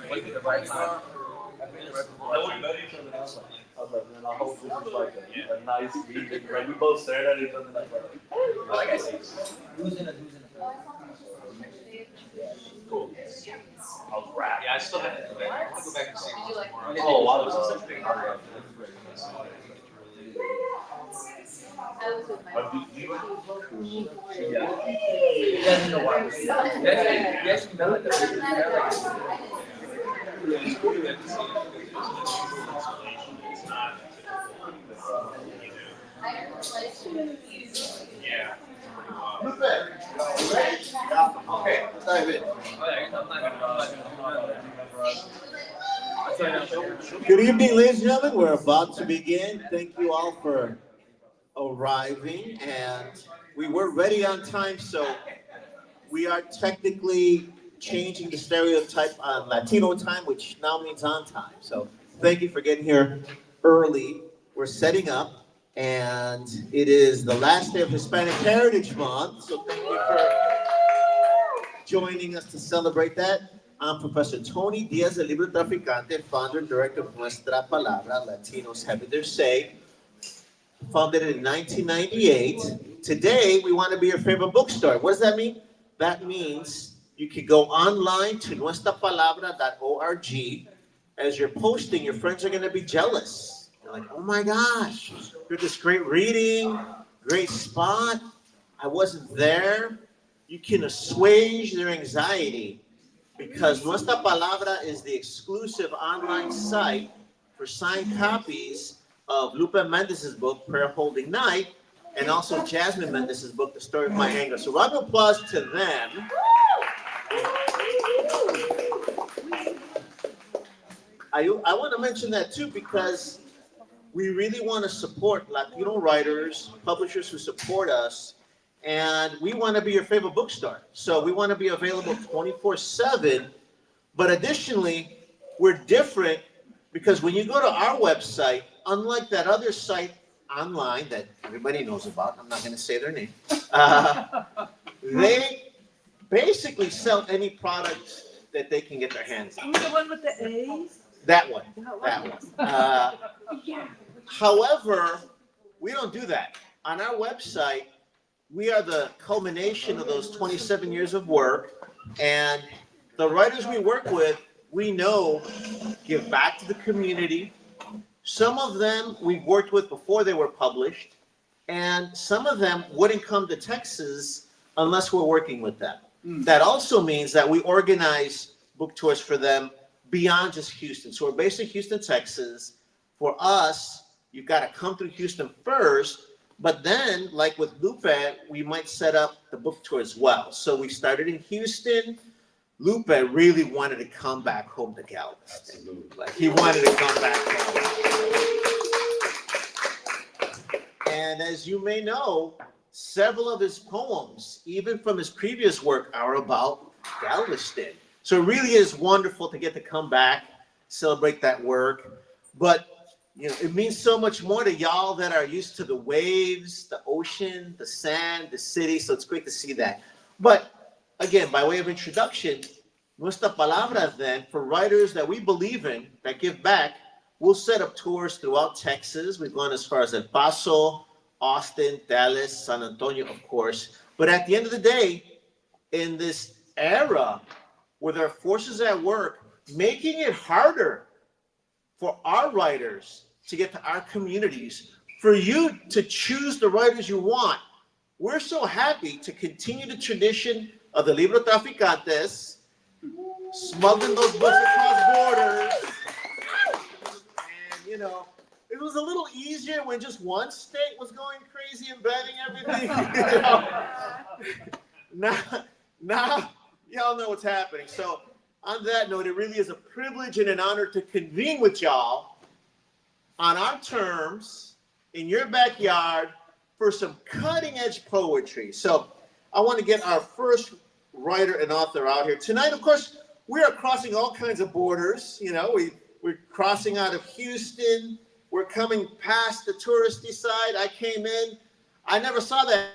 the right time. I think right before I met each other, I was like, man, I hope this is like a nice meeting. Right? We both stared at each other and I was like, I see. Who's in the cool. I was rap. Yeah, I still have to go back. I want to go back and see it tomorrow. Oh, wow, this is a big part. Yeah. Yeah, you know why. Yes, you know it. It's really good to see it because it's an unusual installation. It's not typical, yeah, it's pretty wild. Okay, let's dive in. Good evening, ladies and gentlemen. We're about to begin. Thank you all for arriving, and we were ready on time, so we are technically changing the stereotype on Latino time, which now means on time. So thank you for getting here early. We're setting up, and it is the last day of Hispanic Heritage Month. So thank you for joining us to celebrate that. I'm Professor Tony Diaz, the Libro Traficante, founder and director of Nuestra Palabra, Latinos Having Their Say, founded in 1998. Today, we want to be your favorite bookstore. What does that mean? That means you can go online to nuestrapalabra.org. As you're posting, your friends are going to be jealous. They're like, oh my gosh, you're this great reading, great spot. I wasn't there. You can assuage their anxiety because Nuestra Palabra is the exclusive online site for signed copies of Lupe Mendez's book, Prayer Holding Night, and also Jasminne Mendez's book, The Story of My Anger. So round of applause to them. I want to mention that too because we really want to support Latino writers, publishers who support us, and we want to be your favorite bookstore. So we want to be available 24/7. But additionally, we're different because when you go to our website, unlike that other site online that everybody knows about, I'm not going to say their name, uh, they basically sell any product that they can get their hands on. The one with the A's? That one. That one. However, we don't do that. On our website, we are the culmination of those 27 years of work, and the writers we work with, we know give back to the community. Some of them we've worked with before they were published, and some of them wouldn't come to Texas unless we're working with them. That also means that we organize book tours for them beyond just Houston. So we're based in Houston, Texas. For us, you've got to come through Houston first, but then, like with Lupe, we might set up the book tour as well. So we started in Houston. Lupe really wanted to come back home to Galveston. Absolutely. Like he wanted to come back home. And as you may know, several of his poems, even from his previous work, are about Galveston. So it really is wonderful to get to come back, celebrate that work. But it means so much more to y'all that are used to the waves, the ocean, the sand, the city. So it's great to see that. But again, by way of introduction, Nuestra Palabra then, for writers that we believe in, that give back, we'll set up tours throughout Texas. We've gone as far as El Paso, Austin, Dallas, San Antonio, of course. But at the end of the day, in this era where there are forces at work making it harder for our writers to get to our communities, for you to choose the writers you want, we're so happy to continue the tradition of the Libro Traficantes, smuggling those books across borders. And, it was a little easier when just one state was going crazy and banning everything. Now, y'all know what's happening. So, on that note, it really is a privilege and an honor to convene with y'all on our terms in your backyard for some cutting-edge poetry. So, I want to get our first writer and author out here. Tonight, of course, we are crossing all kinds of borders. We're crossing out of Houston. We're coming past the touristy side. I came in. I never saw that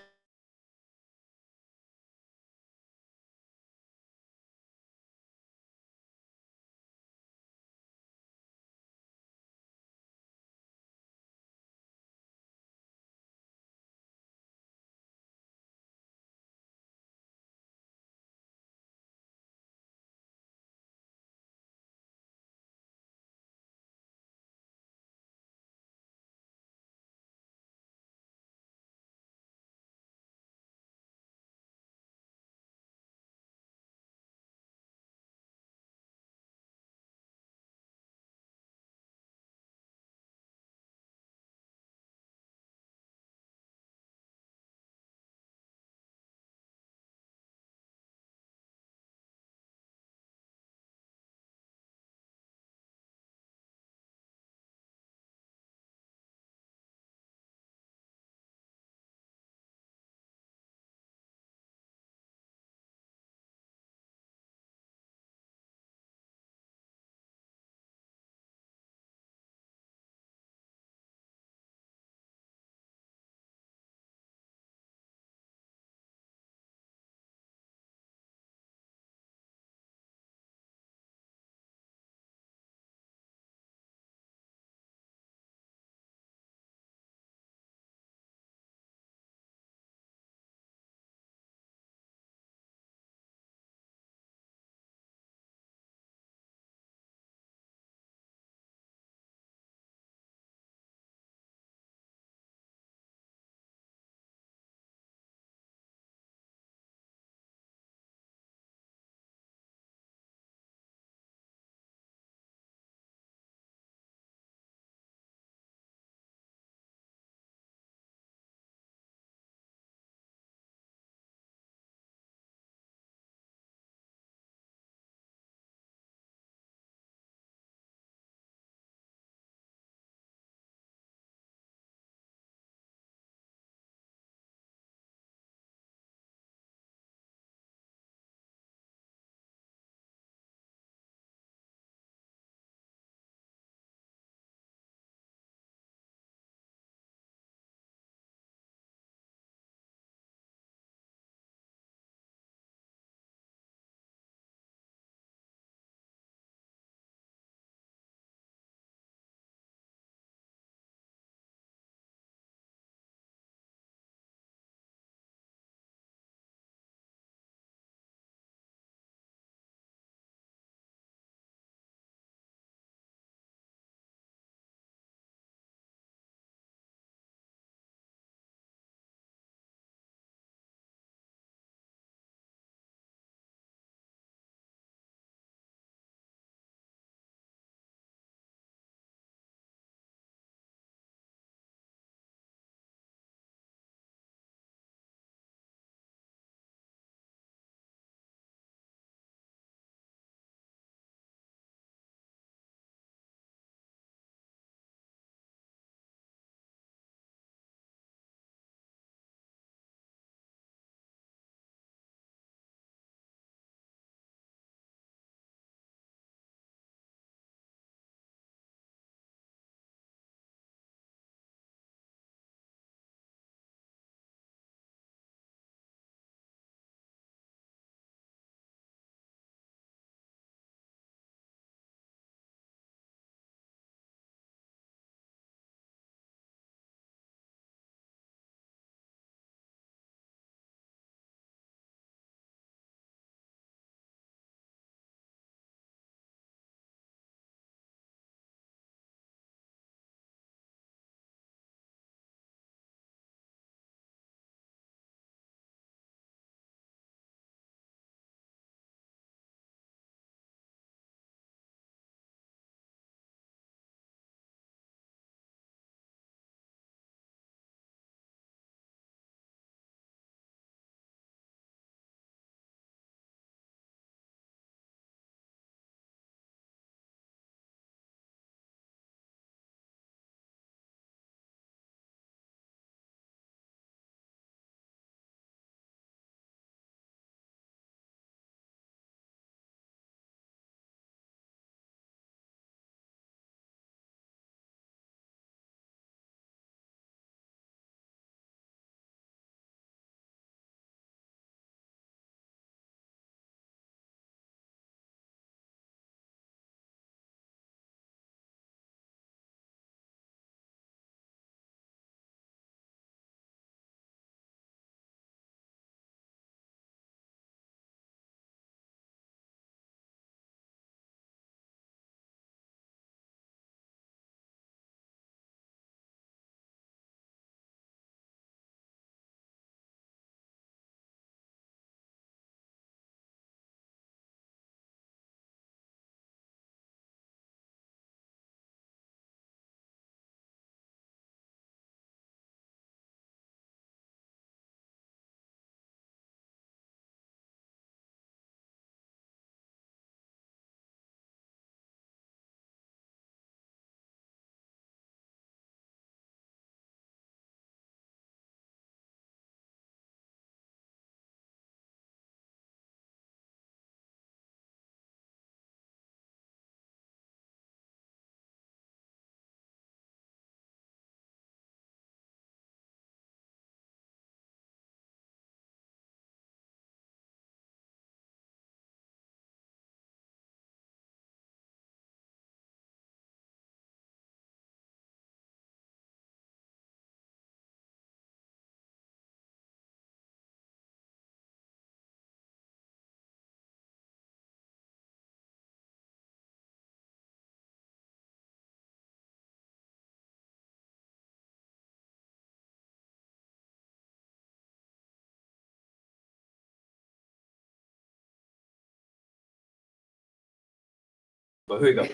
But here we go.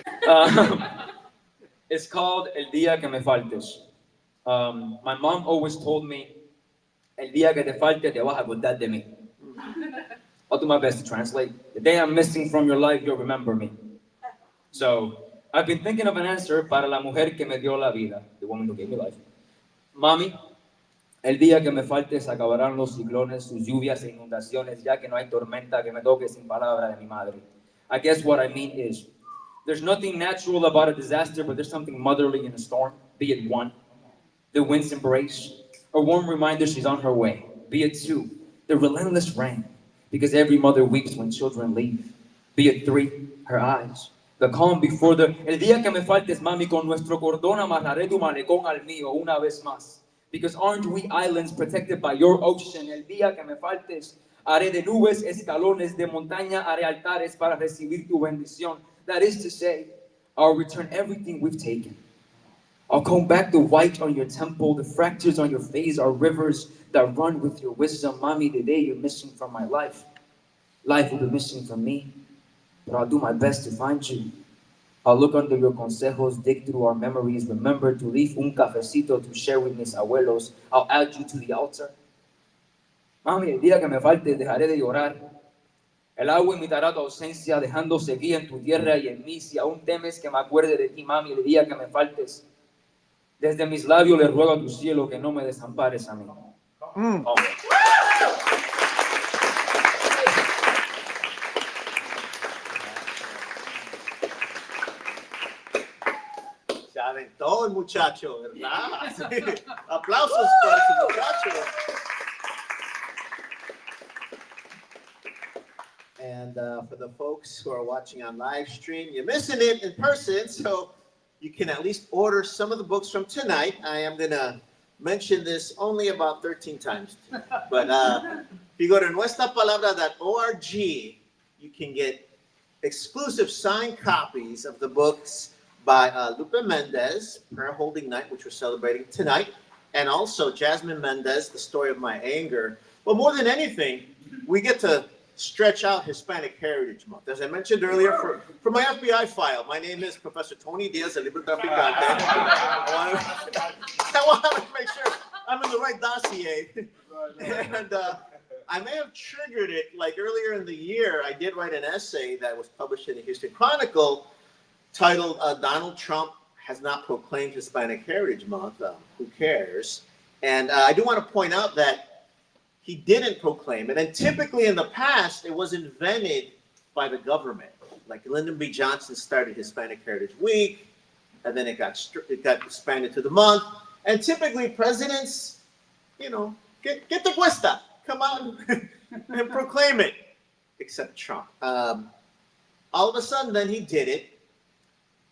It's called El Día que Me Faltes. My mom always told me, El día que te falte, te vas a acordar de mí. I'll do my best to translate. The day I'm missing from your life, you'll remember me. So, I've been thinking of an answer para la mujer que me dio la vida, the woman who gave me life. Mami, el día que me faltes acabarán los ciclones, sus lluvias e inundaciones, ya que no hay tormenta que me toque sin palabra de mi madre. I guess what I mean is, there's nothing natural about a disaster, but there's something motherly in a storm, be it one, the wind's embrace, a warm reminder she's on her way, be it two, the relentless rain, because every mother weeps when children leave, be it three, her eyes, the calm before the, el día que me faltes, mami, con nuestro cordón amarraré tu malecón al mío una vez más, because aren't we islands protected by your ocean, el día que me faltes, haré de nubes escalones, de montaña haré altares para recibir tu bendición, that is to say, I'll return everything we've taken. I'll comb back the white on your temple, the fractures on your face are rivers that run with your wisdom. Mommy, the day you're missing from my life, life will be missing from me, but I'll do my best to find you. I'll look under your consejos, dig through our memories, remember to leave un cafecito to share with mis abuelos. I'll add you to the altar. Mami, el día que me falte dejaré de llorar. El agua imitará tu ausencia, dejando sequía en tu tierra y en mí. Si aún temes que me acuerde de ti, mami, el día que me faltes, desde mis labios le ruego a tu cielo que no me desampares a mí. Oh. Se aventó el muchacho, ¿verdad? Sí. Aplausos para ese muchacho. And for the folks who are watching on live stream, you're missing it in person, so you can at least order some of the books from tonight. I am going to mention this only about 13 times. But if you go to nuestrapalabra.org, you can get exclusive signed copies of the books by Lupe Mendez, Prayer Holding Night, which we're celebrating tonight, and also Jasminne Mendez, The Story of My Anger. But more than anything, we get to stretch out Hispanic Heritage Month. As I mentioned earlier, for my FBI file, my name is Professor Tony Diaz, el libro traficante. I want to make sure I'm in the right dossier. And I may have triggered it, like earlier in the year, I did write an essay that was published in the Houston Chronicle titled Donald Trump Has Not Proclaimed Hispanic Heritage Month. Who cares? And I do want to point out that he didn't proclaim it. And typically in the past, it was invented by the government. Like Lyndon B. Johnson started Hispanic Heritage Week, and then it got expanded to the month. And typically presidents, you know, get the cuesta, come out and proclaim it, except Trump. All of a sudden, then he did it,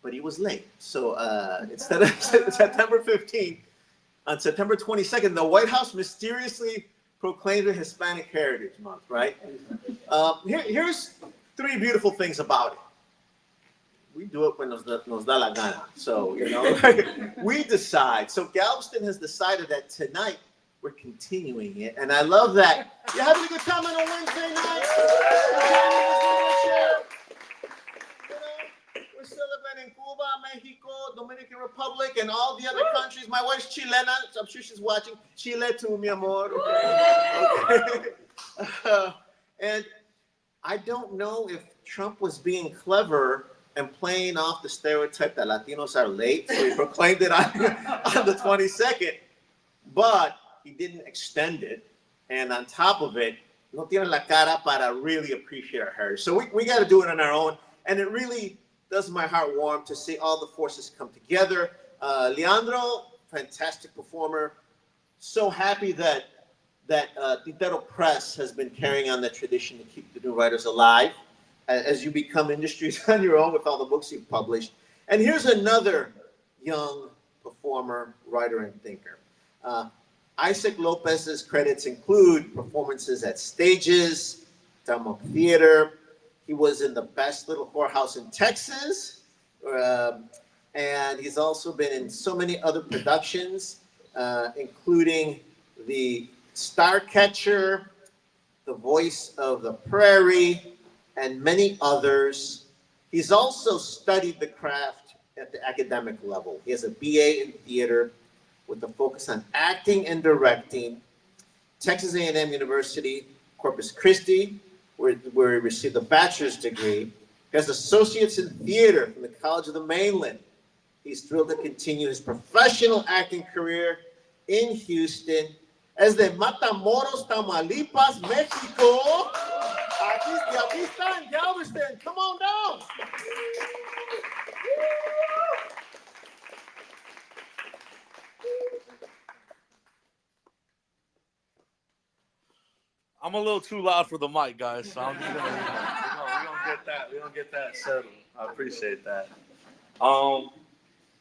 but he was late. So instead of September 15th, on September 22nd, the White House mysteriously proclaimed a Hispanic Heritage Month, right? Here's three beautiful things about it. We do it when nos da la gana. So, you know, we decide. So Galveston has decided that tonight we're continuing it. And I love that. You're having a good time on a Wednesday night? We're celebrating Cuba, Mexico, Dominican Republic, and all the other countries. My wife's Chilena, so I'm sure she's watching. Chile too, mi amor. Okay. And I don't know if Trump was being clever and playing off the stereotype that Latinos are late, so he proclaimed it on the 22nd, but he didn't extend it. And on top of it, no tiene la cara para really appreciate our heritage. So we got to do it on our own. And it really does my heart warm to see all the forces come together. Leandro, fantastic performer. So happy that Tintero Press has been carrying on that tradition to keep the new writers alive as you become industries on your own with all the books you've published. And here's another young performer, writer, and thinker. Isaac Lopez's credits include performances at stages, Tamo Theater. He was in the Best Little Whorehouse in Texas. And he's also been in so many other productions, including The Starcatcher, The Voice of the Prairie, and many others. He's also studied the craft at the academic level. He has a BA in theater with a focus on acting and directing. Texas A&M University, Corpus Christi, where he received a bachelor's degree. He has associates in theater from the College of the Mainland. He's thrilled to continue his professional acting career in Houston. Es de Matamoros, Tamaulipas, Mexico. Aquí está in Galveston. Come on down. I'm a little too loud for the mic, guys. So I'm just gonna, we don't get that settled. I appreciate that.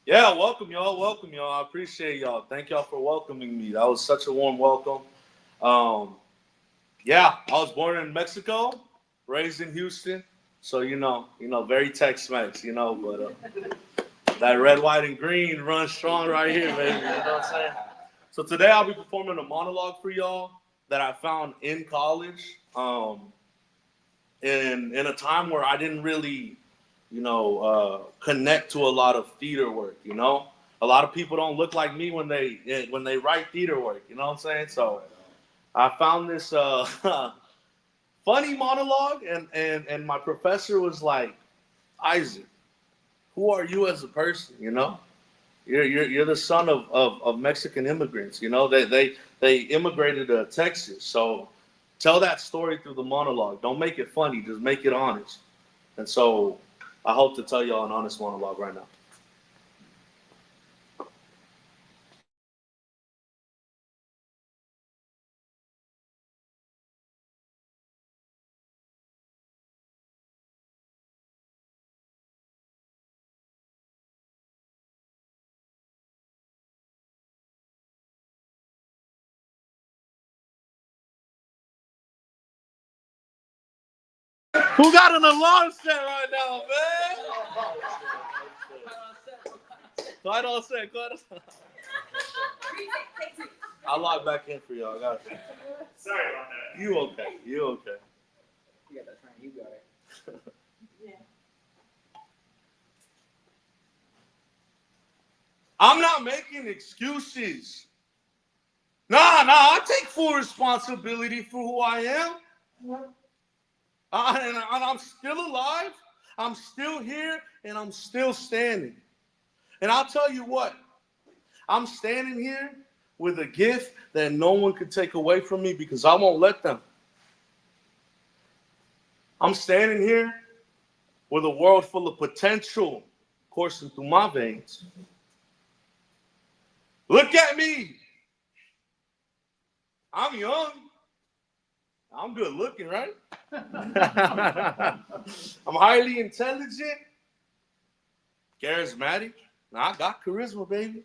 Yeah, welcome y'all. I appreciate y'all. Thank y'all for welcoming me. That was such a warm welcome. Yeah, I was born in Mexico, raised in Houston, so you know, very Tex-Mex, but that red, white, and green runs strong right here, baby. You know what I'm saying? So today I'll be performing a monologue for y'all that I found in college, in a time where I didn't really, connect to a lot of theater work. A lot of people don't look like me when they write theater work. You know what I'm saying? So I found this funny monologue, and my professor was like, Isaac, who are you as a person? You're the son of Mexican immigrants. They immigrated to Texas. So tell that story through the monologue. Don't make it funny. Just make it honest. And so I hope to tell y'all an honest monologue right now. Who got an alarm set right now, man? Quite all set. I'll log back in for y'all. I got you. Sorry about that. You okay. You got that train. You got it. I'm not making excuses. Nah, I take full responsibility for who I am. And I'm still alive. I'm still here, and I'm still standing. And I'll tell you what, I'm standing here with a gift that no one could take away from me because I won't let them. I'm standing here with a world full of potential coursing through my veins. Look at me. I'm young. I'm good looking, right? I'm highly intelligent, charismatic. Now I got charisma, baby.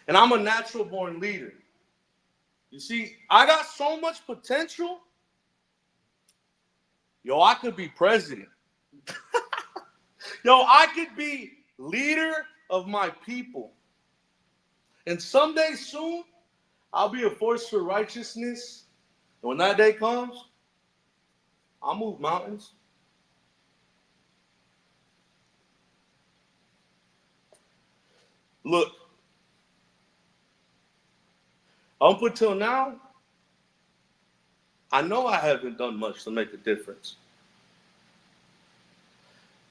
And I'm a natural born leader. You see, I got so much potential. Yo, I could be president. Yo, I could be leader of my people. And someday soon, I'll be a force for righteousness. And when that day comes, I'll move mountains. Look, up until now, I know I haven't done much to make a difference.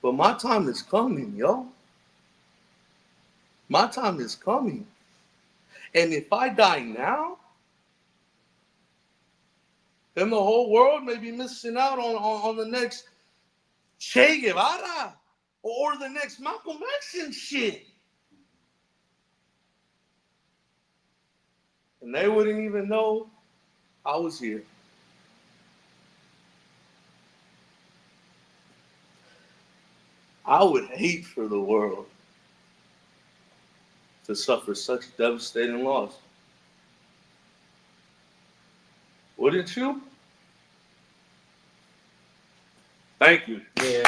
But my time is coming, yo. My time is coming. And if I die now, then the whole world may be missing out on the next Che Guevara or the next Malcolm X and shit. And they wouldn't even know I was here. I would hate for the world to suffer such devastating loss. Wouldn't you? Thank you. Yeah.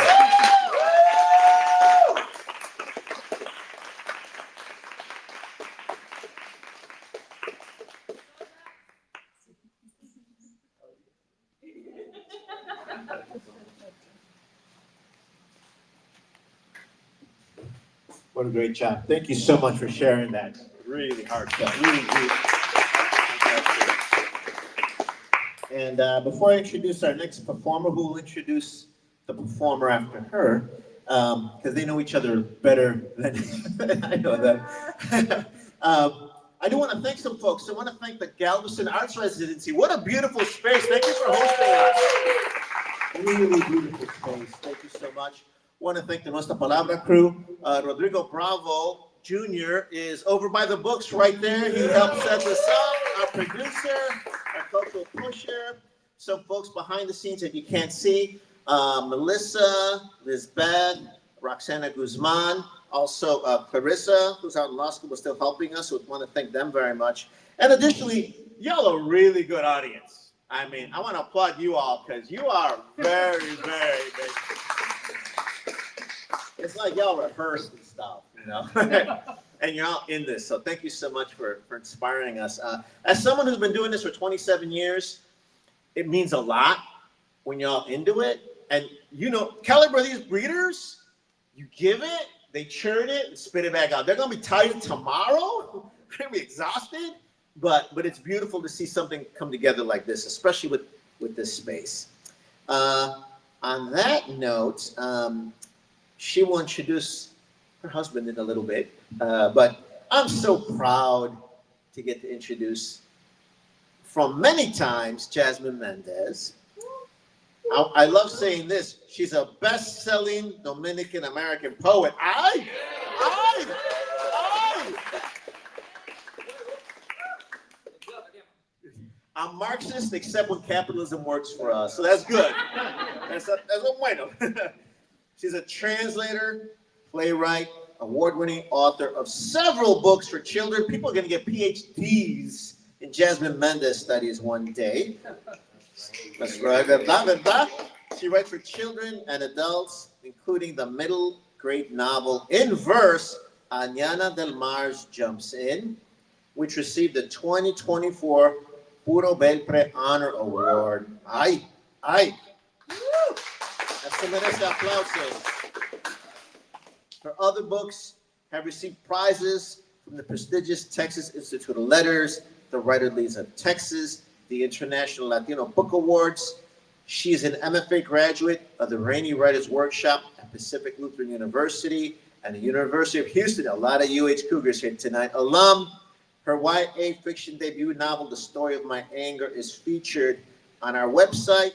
What a great job. Thank you so much for sharing that. Really heartfelt. Really, really. And before I introduce our next performer, who will introduce the performer after her, because they know each other better than I know them. I do want to thank some folks. I want to thank the Galveston Arts Residency. What a beautiful space. Thank you for hosting us. Really beautiful space. Thank you so much. I want to thank the Nuestra Palabra crew. Rodrigo Bravo Jr. is over by the books right there. He helped set this up. Our producer, our cultural pusher, some folks behind the scenes that you can't see. Melissa, Lizbeth, Roxana Guzman, also Clarissa, who's out in law school, but still helping us. So we want to thank them very much. And additionally, y'all are a really good audience. I mean, I want to applaud you all because you are very, very big. It's like y'all rehearsed and stuff, you know? And you're all in this. So thank you so much for inspiring us. As someone who's been doing this for 27 years, it means a lot when y'all into it. And you know, caliber these breeders, you give it, they churn it and spit it back out. They're gonna be tired tomorrow. They're gonna be exhausted, but it's beautiful to see something come together like this, especially with this space. On that note, she will introduce her husband in a little bit, but I'm so proud to get to introduce, from many times, Jasminne Mendez. I love saying this. She's a best-selling Dominican-American poet. I'm Marxist, except when capitalism works for us. So that's good. That's a bueno. She's a translator, playwright, award-winning author of several books for children. People are going to get PhDs in Jasminne Mendez studies one day. That's right. She writes for children and adults, including the middle grade novel in verse, Añana del Mar's Jumps In, which received the 2024 Puro Belpre Honor Award. Ay. Eso merece aplausos. Her other books have received prizes from the prestigious Texas Institute of Letters, the Writer Leagues of Texas, the International Latino Book Awards. She is an MFA graduate of the Rainy Writers Workshop at Pacific Lutheran University and the University of Houston. A lot of UH Cougars here tonight. Alum. Her YA fiction debut novel, The Story of My Anger, is featured on our website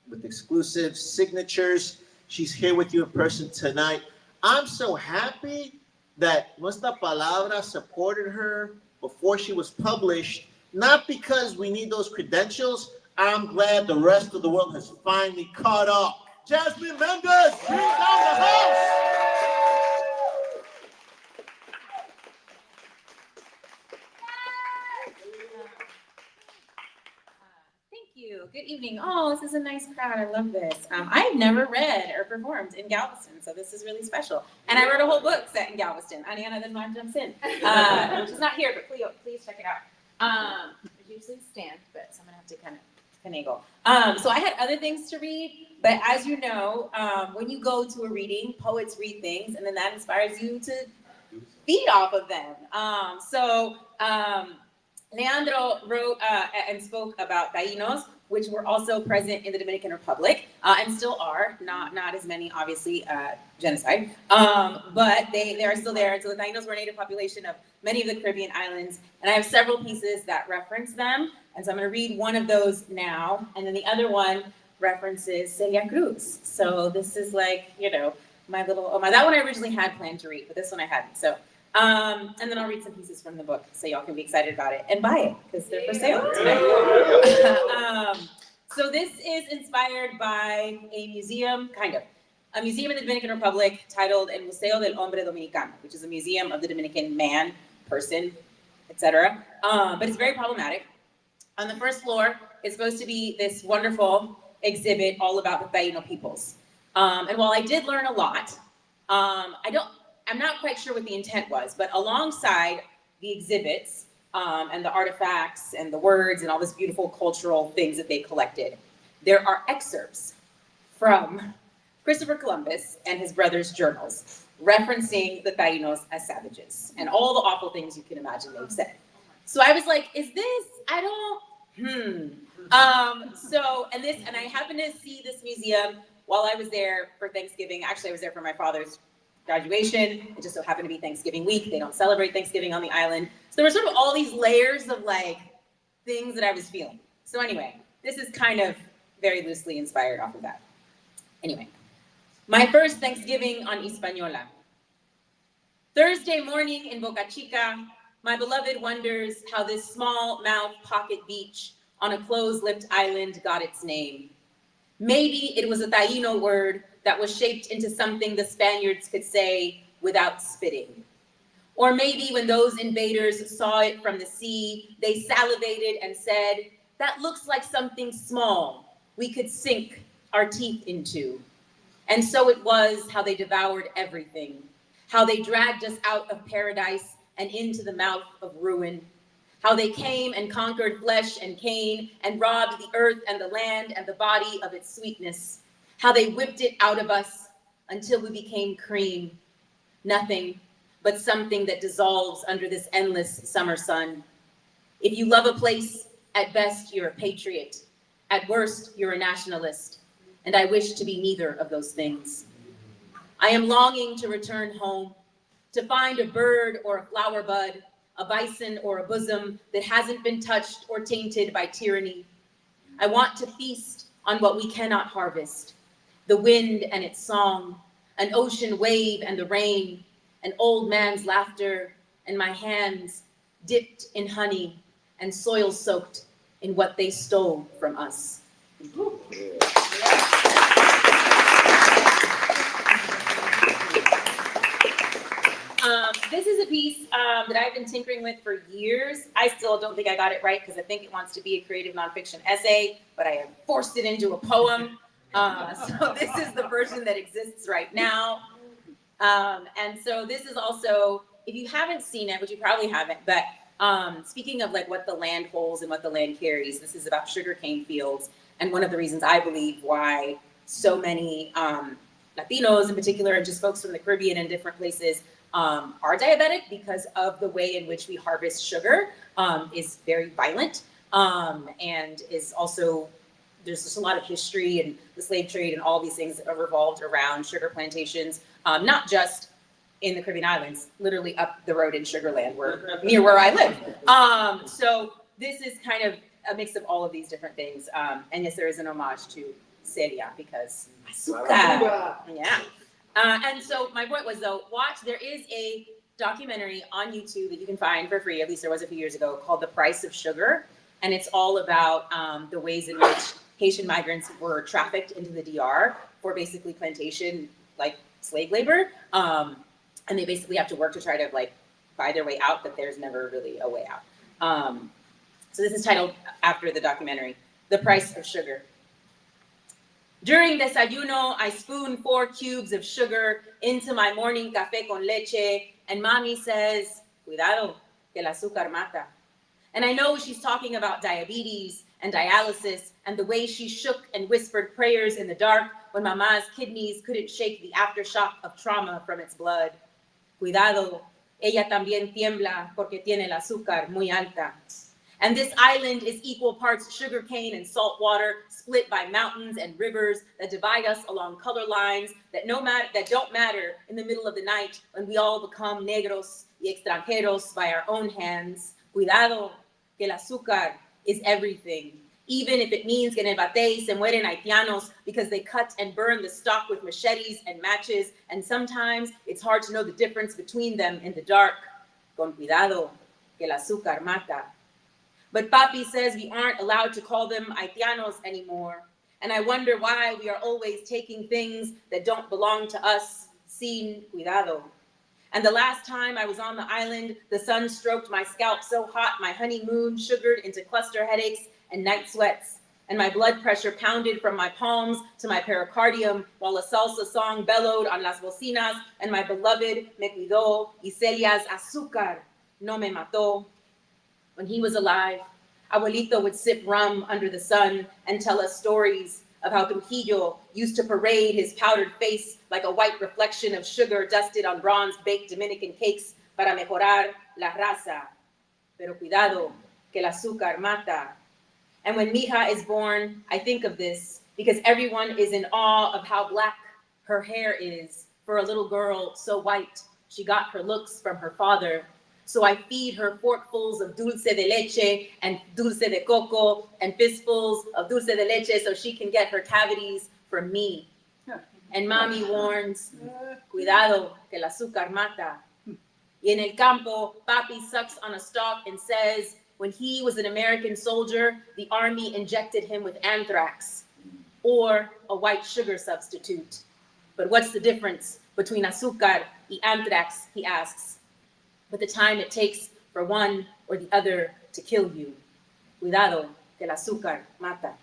with exclusive signatures. She's here with you in person tonight. I'm so happy that Nuestra Palabra supported her before she was published, not because we need those credentials. I'm glad the rest of the world has finally caught up. Jasminne Mendez, bring down the house. Good evening. Oh, this is a nice crowd. I love this. I've never read or performed in Galveston, so this is really special. And I wrote a whole book set in Galveston, Añana del Mar Jumps In, which is not here, but please check it out. I usually stand, but so I'm gonna have to kind of finagle. So I had other things to read, but as you know, when you go to a reading, poets read things, and then that inspires you to feed off of them. Leandro wrote and spoke about Tainos, which were also present in the Dominican Republic, and still are, not as many, obviously, genocide, but they are still there. So the Tainos were a native population of many of the Caribbean islands, and I have several pieces that reference them, and so I'm gonna read one of those now, and then the other one references Celia Cruz. So this is like, you know, my little, that one I originally had planned to read, but this one I hadn't, so. And then I'll read some pieces from the book so y'all can be excited about it and buy it because they're for sale tonight. So this is inspired by a museum, a museum in the Dominican Republic titled El Museo del Hombre Dominicano, which is a museum of the Dominican man, person, etc. But it's very problematic. On the first floor, it's supposed to be this wonderful exhibit all about the Taino peoples. And while I did learn a lot, I'm not quite sure what the intent was, but alongside the exhibits and the artifacts and the words and all this beautiful cultural things that they collected, there are excerpts from Christopher Columbus and his brother's journals, referencing the Tainos as savages and all the awful things you can imagine they've said. So I was like, is this, I don't, and I happened to see this museum while I was there for Thanksgiving. Actually, I was there for my father's graduation. It just so happened to be Thanksgiving week. They don't celebrate Thanksgiving on the island. So there were sort of all these layers of like things that I was feeling. So anyway, this is kind of very loosely inspired off of that. Anyway, my first Thanksgiving on Hispaniola. Thursday morning in Boca Chica, my beloved wonders how this small mouth pocket beach on a closed-lipped island got its name. Maybe it was a Taino word that was shaped into something the Spaniards could say without spitting. Or maybe when those invaders saw it from the sea, they salivated and said, that looks like something small we could sink our teeth into. And so it was how they devoured everything, how they dragged us out of paradise and into the mouth of ruin, how they came and conquered flesh and cane and robbed the earth and the land and the body of its sweetness, how they whipped it out of us until we became cream, nothing but something that dissolves under this endless summer sun. If you love a place, at best you're a patriot, at worst you're a nationalist, and I wish to be neither of those things. I am longing to return home, to find a bird or a flower bud, a bison or a bosom that hasn't been touched or tainted by tyranny. I want to feast on what we cannot harvest, the wind and its song, an ocean wave and the rain, an old man's laughter, and my hands dipped in honey and soil soaked in what they stole from us. This is a piece that I've been tinkering with for years. I still don't think I got it right because I think it wants to be a creative nonfiction essay, but I have forced it into a poem. So this is the version that exists right now. And so this is also, if you haven't seen it, which you probably haven't, but speaking of like what the land holds and what the land carries, this is about sugarcane fields. And one of the reasons I believe why so many Latinos in particular, and just folks from the Caribbean and different places are diabetic because of the way in which we harvest sugar is very violent and is also, there's just a lot of history and the slave trade and all these things that are revolved around sugar plantations, not just in the Caribbean islands, literally up the road in Sugarland, near where I live. So this is kind of a mix of all of these different things. And yes, there is an homage to Celia because azúcar. Yeah. And so my point was though, there is a documentary on YouTube that you can find for free, at least there was a few years ago, called The Price of Sugar. And it's all about the ways in which Haitian migrants were trafficked into the DR for basically plantation, like slave labor. And they basically have to work to try to like buy their way out, but there's never really a way out. So this is titled after the documentary, The Price of Sugar. During desayuno, I spoon 4 cubes of sugar into my morning café con leche, and mommy says, cuidado, que el azúcar mata. And I know she's talking about diabetes and dialysis and the way she shook and whispered prayers in the dark when mama's kidneys couldn't shake the aftershock of trauma from its blood. Cuidado, ella también tiembla porque tiene el azúcar muy alta. And this island is equal parts sugarcane and salt water, split by mountains and rivers that divide us along color lines that don't matter in the middle of the night when we all become negros y extranjeros by our own hands. Cuidado, que el azúcar is everything. Even if it means que en el batey se mueren haitianos because they cut and burn the stock with machetes and matches, and sometimes it's hard to know the difference between them in the dark. Con cuidado, que el azúcar mata. But Papi says we aren't allowed to call them haitianos anymore. And I wonder why we are always taking things that don't belong to us, sin cuidado. And the last time I was on the island, the sun stroked my scalp so hot, my honeymoon sugared into cluster headaches and night sweats. And my blood pressure pounded from my palms to my pericardium while a salsa song bellowed on las bocinas, and my beloved me cuidó y Celia's azúcar no me mató. When he was alive, Abuelito would sip rum under the sun and tell us stories of how Trujillo used to parade his powdered face like a white reflection of sugar dusted on bronze-baked Dominican cakes para mejorar la raza. Pero cuidado, que el azúcar mata. And when Mija is born, I think of this because everyone is in awe of how black her hair is for a little girl so white. She got her looks from her father. So I feed her forkfuls of dulce de leche and dulce de coco and fistfuls of dulce de leche so she can get her cavities from me. And mommy warns, cuidado, que el azúcar mata. Y en el campo, papi sucks on a stalk and says, when he was an American soldier, the army injected him with anthrax or a white sugar substitute. But what's the difference between azúcar y anthrax, he asks. But the time it takes for one or the other to kill you. Cuidado, que el azúcar mata.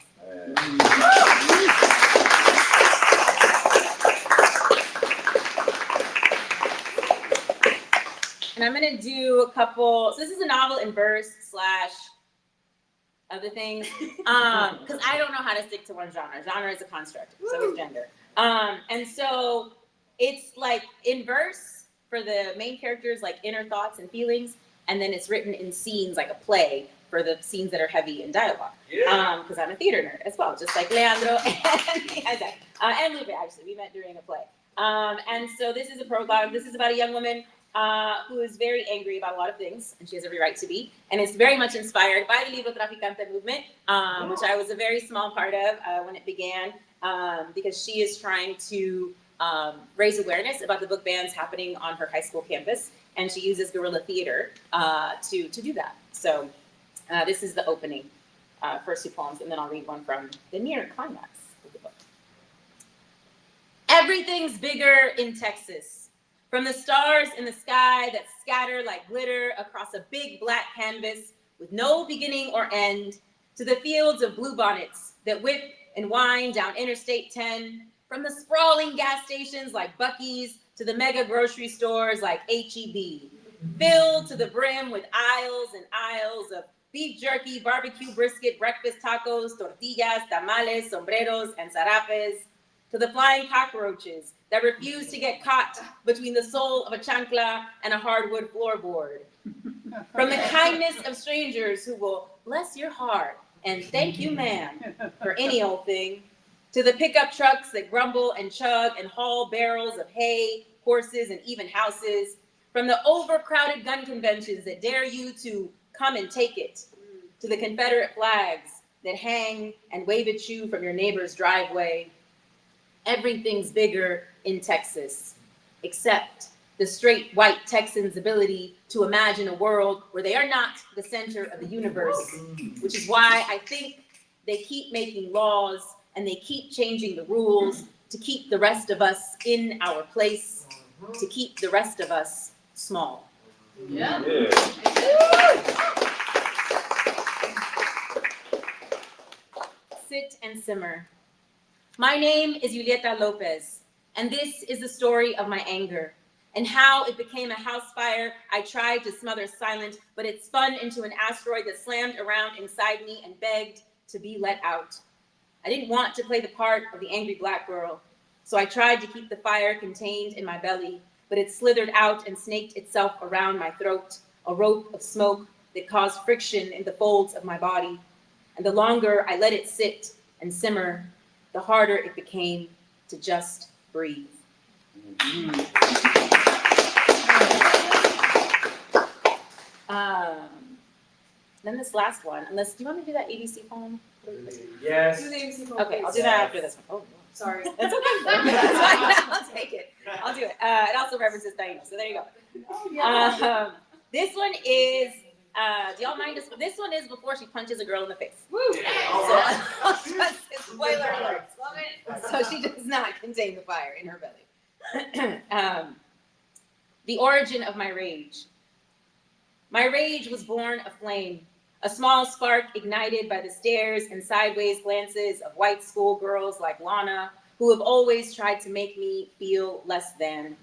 And I'm gonna do a couple, so this is a novel in verse / other things, because I don't know how to stick to one genre. Genre is a construct, so is gender. And so it's like in verse for the main characters, like inner thoughts and feelings, and then it's written in scenes like a play for the scenes that are heavy in dialogue. Because I'm a theater nerd as well, just like Leandro and Lupe, actually, we met during a play. And so this is a prologue. This is about a young woman who is very angry about a lot of things, and she has every right to be. And it's very much inspired by the Libro Traficante movement, which I was a very small part of when it began, because she is trying to raise awareness about the book bans happening on her high school campus, and she uses guerrilla theater to do that. So this is the opening, first two poems, and then I'll read one from the near climax of the book. Everything's bigger in Texas. From the stars in the sky that scatter like glitter across a big black canvas with no beginning or end, to the fields of bluebonnets that whip and wind down Interstate 10, from the sprawling gas stations like Buc-ee's to the mega grocery stores like H-E-B, filled to the brim with aisles and aisles of beef jerky, barbecue brisket, breakfast tacos, tortillas, tamales, sombreros, and zarapes, to the flying cockroaches that refuse to get caught between the sole of a chancla and a hardwood floorboard. From the kindness of strangers who will bless your heart and thank you, ma'am, for any old thing, to the pickup trucks that grumble and chug and haul barrels of hay, horses, and even houses, from the overcrowded gun conventions that dare you to come and take it, to the Confederate flags that hang and wave at you from your neighbor's driveway. Everything's bigger in Texas, except the straight white Texans' ability to imagine a world where they are not the center of the universe, which is why I think they keep making laws and they keep changing the rules to keep the rest of us in our place, to keep the rest of us small. Yeah. Sit and simmer. My name is Julieta Lopez, and this is the story of my anger and how it became a house fire I tried to smother silent, but it spun into an asteroid that slammed around inside me and begged to be let out. I didn't want to play the part of the angry black girl, so I tried to keep the fire contained in my belly, but it slithered out and snaked itself around my throat, a rope of smoke that caused friction in the folds of my body. And the longer I let it sit and simmer, the harder it became to just breathe. Then this last one, unless, do you want me to do that ABC poem? Yes. Do the ABC poem, Okay, I'll please. do that after this one. Oh, Sorry. that's okay. That's fine. I'll take it. I'll do it. It also references Taino, so there you go. This one is, do y'all mind? This one is before she punches a girl in the face. Woo! So, spoiler alert. Love it. So she does not contain the fire in her belly. The origin of my rage. My rage was born a flame, a small spark ignited by the stares and sideways glances of white schoolgirls like Lana, who have always tried to make me feel less than.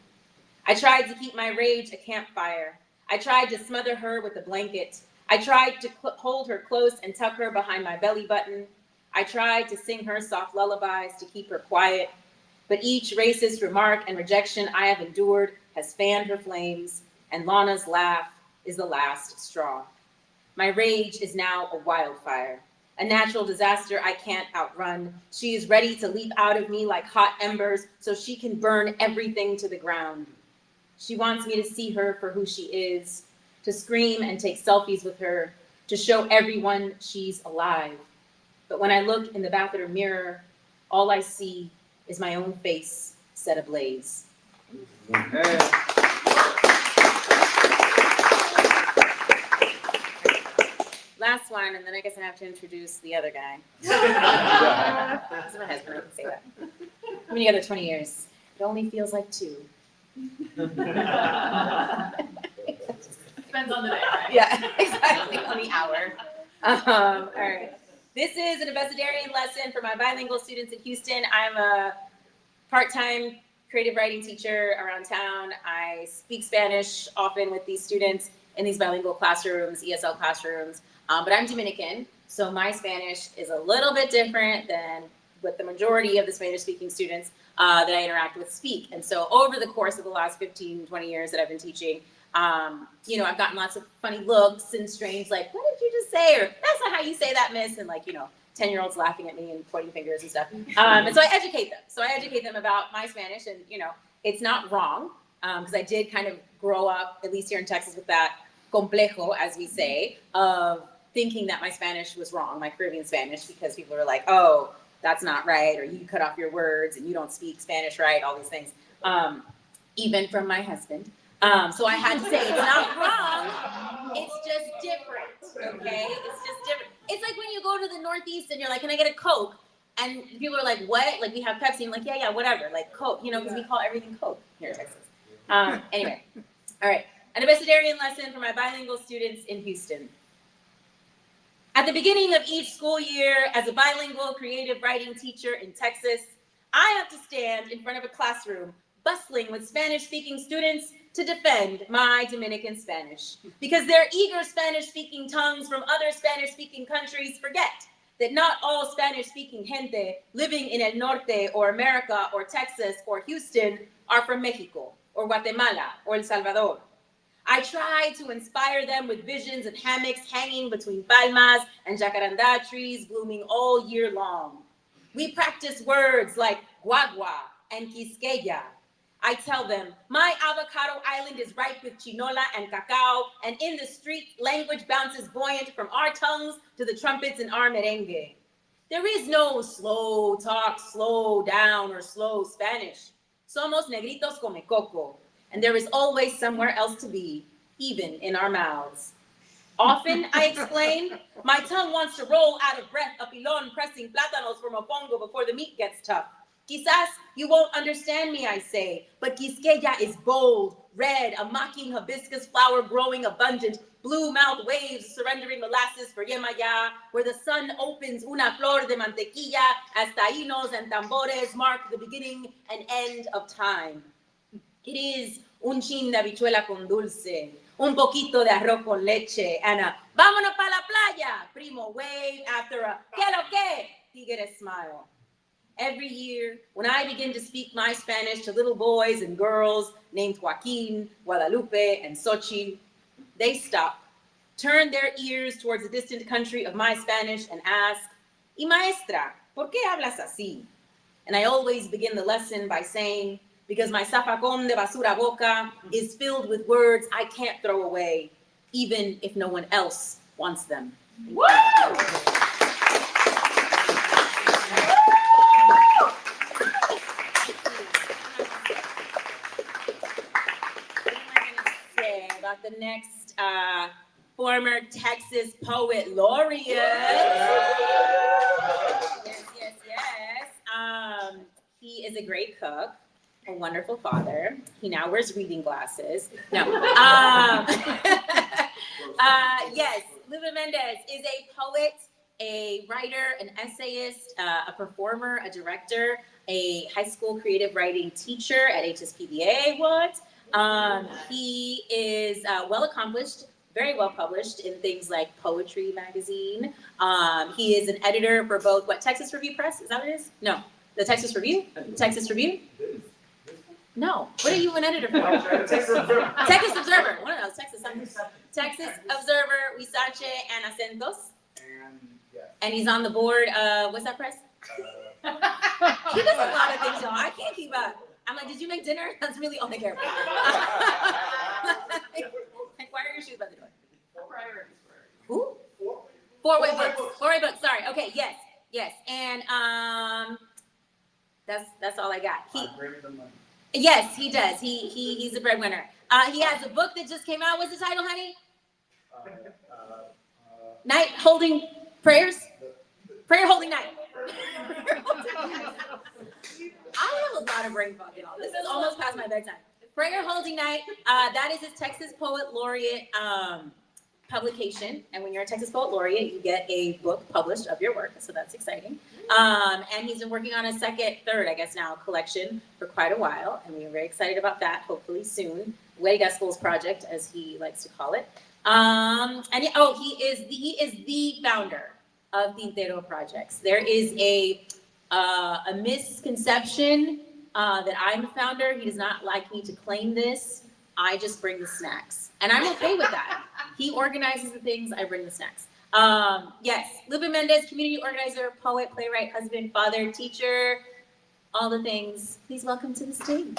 I tried to keep my rage a campfire. I tried to smother her with a blanket. I tried to hold her close and tuck her behind my belly button. I tried to sing her soft lullabies to keep her quiet, but each racist remark and rejection I have endured has fanned her flames, and Lana's laugh is the last straw. My rage is now a wildfire, a natural disaster I can't outrun. She is ready to leap out of me like hot embers so she can burn everything to the ground. She wants me to see her for who she is, to scream and take selfies with her, to show everyone she's alive. But when I look in the bathroom mirror, all I see is my own face set ablaze. Last one, and then I guess I have to introduce the other guy. This is my husband, I can say that. We've been together 20 years. It only feels like 2. Depends on the day, right? Yeah, exactly, on the hour. All right. This is an Abecedarian lesson for my bilingual students in Houston. I'm a part-time creative writing teacher around town. I speak Spanish often with these students in these bilingual classrooms, ESL classrooms, but I'm Dominican, so my Spanish is a little bit different than what the majority of the Spanish-speaking students that I interact with speak. And so over the course of the last 15, 20 years that I've been teaching, I've gotten lots of funny looks and strange, like, what did you just say? Or that's not how you say that, miss. And 10-year-olds laughing at me and pointing fingers and stuff. And so I educate them. So I educate them about my Spanish, and, it's not wrong, because I did kind of grow up, at least here in Texas, with that complejo, as we say, of thinking that my Spanish was wrong, my Caribbean Spanish, because people are like, oh, that's not right, or you cut off your words and you don't speak Spanish right, all these things, even from my husband. So I had to say, it's not wrong, it's just different, okay? It's just different. It's like when you go to the Northeast and you're like, can I get a Coke? And people are like, what? Like, we have Pepsi. I'm like, yeah, whatever, like Coke, because we call everything Coke here in Texas. Anyway, all right. An Abecedarian lesson for my bilingual students in Houston. At the beginning of each school year, as a bilingual creative writing teacher in Texas, I have to stand in front of a classroom bustling with Spanish-speaking students to defend my Dominican Spanish, because their eager Spanish-speaking tongues from other Spanish-speaking countries forget that not all Spanish-speaking gente living in El Norte or America or Texas or Houston are from Mexico or Guatemala or El Salvador. I try to inspire them with visions of hammocks hanging between palmas and jacaranda trees blooming all year long. We practice words like guagua and quisqueya. I tell them, my avocado island is ripe with chinola and cacao, and in the street, language bounces buoyant from our tongues to the trumpets in our merengue. There is no slow talk, slow down, or slow Spanish. Somos negritos come coco, and there is always somewhere else to be, even in our mouths. Often, I explain, my tongue wants to roll out of breath, a pilon pressing plátanos from a pongo before the meat gets tough. Quizás you won't understand me, I say, but quisqueya is bold, red, a mocking hibiscus flower growing abundant, blue-mouthed waves surrendering molasses for Yemaya, where the sun opens una flor de mantequilla as taínos and tambores mark the beginning and end of time. It is un chin de habichuela con dulce, un poquito de arroz con leche, and a vámonos pa la playa, primo wave after a que lo que, tigre smile. Every year, when I begin to speak my Spanish to little boys and girls named Joaquin, Guadalupe, and Xochitl, they stop, turn their ears towards the distant country of my Spanish and ask, "Y maestra, ¿por qué hablas así?" And I always begin the lesson by saying, because my zafacón de basura boca is filled with words I can't throw away, even if no one else wants them. Woo! About the next former Texas Poet Laureate. Yes. He is a great cook, a wonderful father. He now wears reading glasses. No. Yes, Lupe Mendez is a poet, a writer, an essayist, a performer, a director, a high school creative writing teacher at HSPBA. He is well accomplished, very well published in things like Poetry Magazine. He is an editor for both, Texas Review Press? Is that what it is? No, the Texas Review? Texas Review? No. What are you an editor for? Texas Observer. Texas Observer. One of those. Texas something. Texas Observer, Huizache, and Acentos. And he's on the board of, what's that press? He does a lot of things, y'all. I can't keep up. I'm like, did you make dinner? That's really all I care about. Like, why are your shoes by the door? Who? Four-way books. Four-way books. Sorry. Okay. Yes. Yes. And that's all I got. Yes, he does. He's a breadwinner. He has a book that just came out. What's the title, honey? Night Holding Prayers. Prayer Holding Night. I have a lot of brain fog, y'all. This is almost past my bedtime. Prayer Holding Night. That is his Texas Poet Laureate publication. And when you're a Texas Poet Laureate, you get a book published of your work. So that's exciting. And he's been working on a third, I guess now, collection for quite a while. And we're very excited about that, hopefully soon. Huelga Schools Project, as he likes to call it. And he is the founder of Tintero Projects. There is a misconception that I'm a founder. He does not like me to claim this. I just bring the snacks. And I'm okay with that. He organizes the things, I bring the snacks. Yes, Lupe Mendez, community organizer, poet, playwright, husband, father, teacher, all the things. Please welcome to the stage.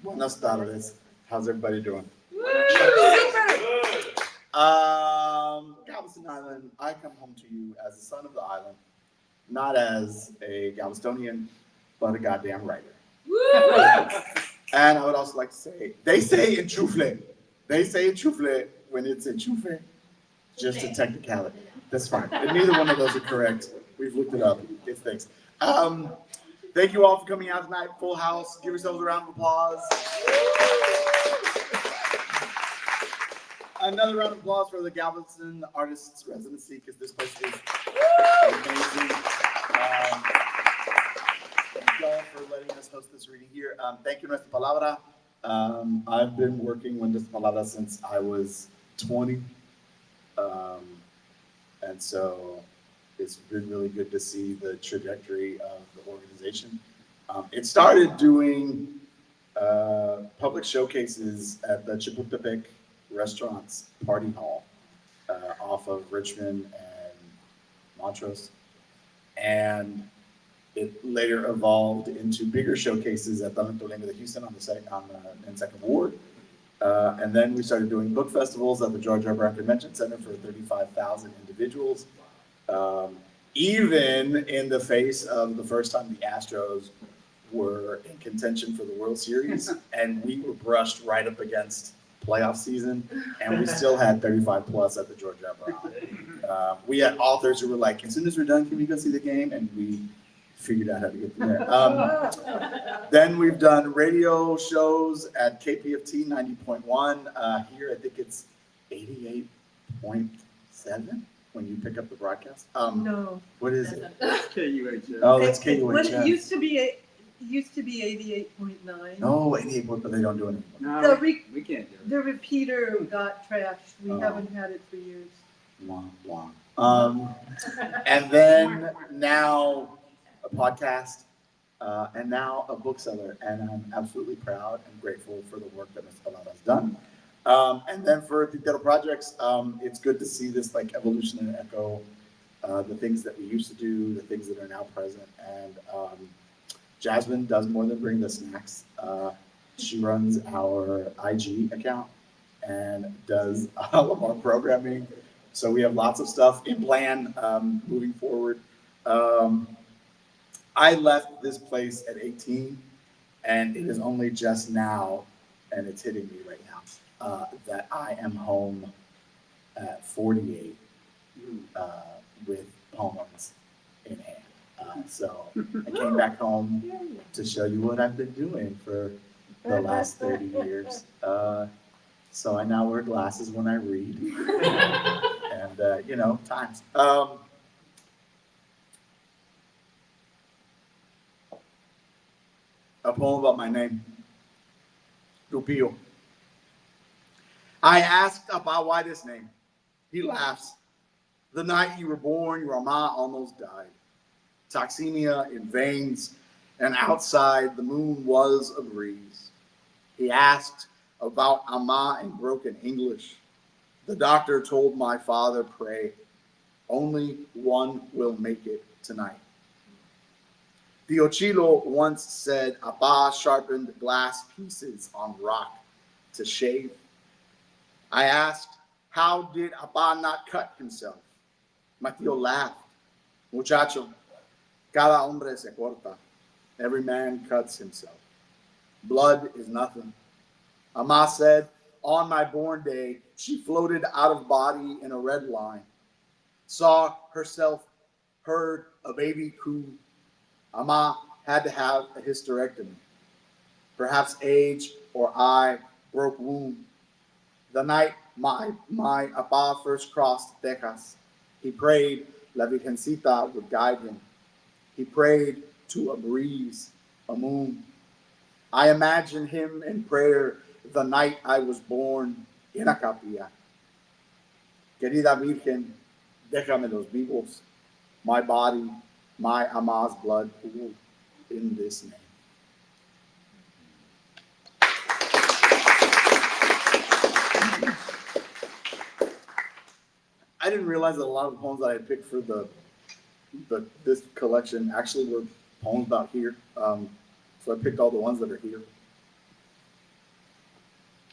Buenas tardes. How's everybody doing? Galveston Island, I come home to you as the son of the island, not as a Galvestonian, but a goddamn writer. And I would also like to say, they say enchufle. They say enchufle when it's enchufe, just a technicality. That's fine. And neither one of those are correct. We've looked it up. It's things. Thank you all for coming out tonight. Full house. Give yourselves a round of applause. Another round of applause for the Galveston Artists Residency, because this place is amazing. Thank you all for letting us host this reading here. Thank you, Nuestra Palabra. I've been working with Nuestra Palabra since I was 20. And so it's been really good to see the trajectory of the organization. It started doing public showcases at the Chapultepec Restaurants Party Hall off of Richmond and Montrose. And it later evolved into bigger showcases at the Tolima de Houston in Second Ward. And then we started doing book festivals at the George R. Brown Convention Center for 35,000 individuals. Even in the face of the first time the Astros were in contention for the World Series, and we were brushed right up against playoff season, and we still had 35 plus at the George R. Brown. We had authors who were like, as soon as we're done, can we go see the game? And we figured out how to get there. Then we've done radio shows at KPFT 90.1. Here, I think it's 88.7 when you pick up the broadcast. No. What is it? KUHS. Oh, that's Well, it KUHS. used to be 88.9. Oh, 88, but they don't do it anymore. The, re- We can't do it. the repeater got trashed. We Oh. haven't had it for years. Wah, wah. And then now a podcast, and now a bookseller, and I'm absolutely proud and grateful for the work that Ms. Palada has done. And then for Tintero Projects, it's good to see this like evolution and echo, the things that we used to do, the things that are now present. And Jasminne does more than bring the snacks. She runs our IG account and does all of our programming. So we have lots of stuff in plan moving forward. I left this place at 18, and it is only just now, and it's hitting me right now, that I am home at 48 with poems in hand. So I came back home to show you what I've been doing for the last 30 years. So I now wear glasses when I read. And, times. A poem about my name, Lupillo. I asked about why this name. He laughs. The night you were born, your ama almost died. Toxemia in veins, and outside the moon was a breeze. He asked about ama in broken English. The doctor told my father, pray. Only one will make it tonight. Tio Chilo once said, Abba sharpened glass pieces on rock to shave. I asked, how did Abba not cut himself? My tío laughed. Muchacho, cada hombre se corta. Every man cuts himself. Blood is nothing. Ama said, on my born day, she floated out of body in a red line. Saw herself, heard a baby coo. Ama had to have a hysterectomy. Perhaps age or I broke womb. The night my Apa first crossed Texas, he prayed La Virgencita would guide him. He prayed to a breeze, a moon. I imagine him in prayer the night I was born in a capilla. Querida Virgen, déjame los vivos. My body, my Ama's blood pooled in this name. I didn't realize that a lot of the poems that I had picked for this collection actually were poems about here. So I picked all the ones that are here.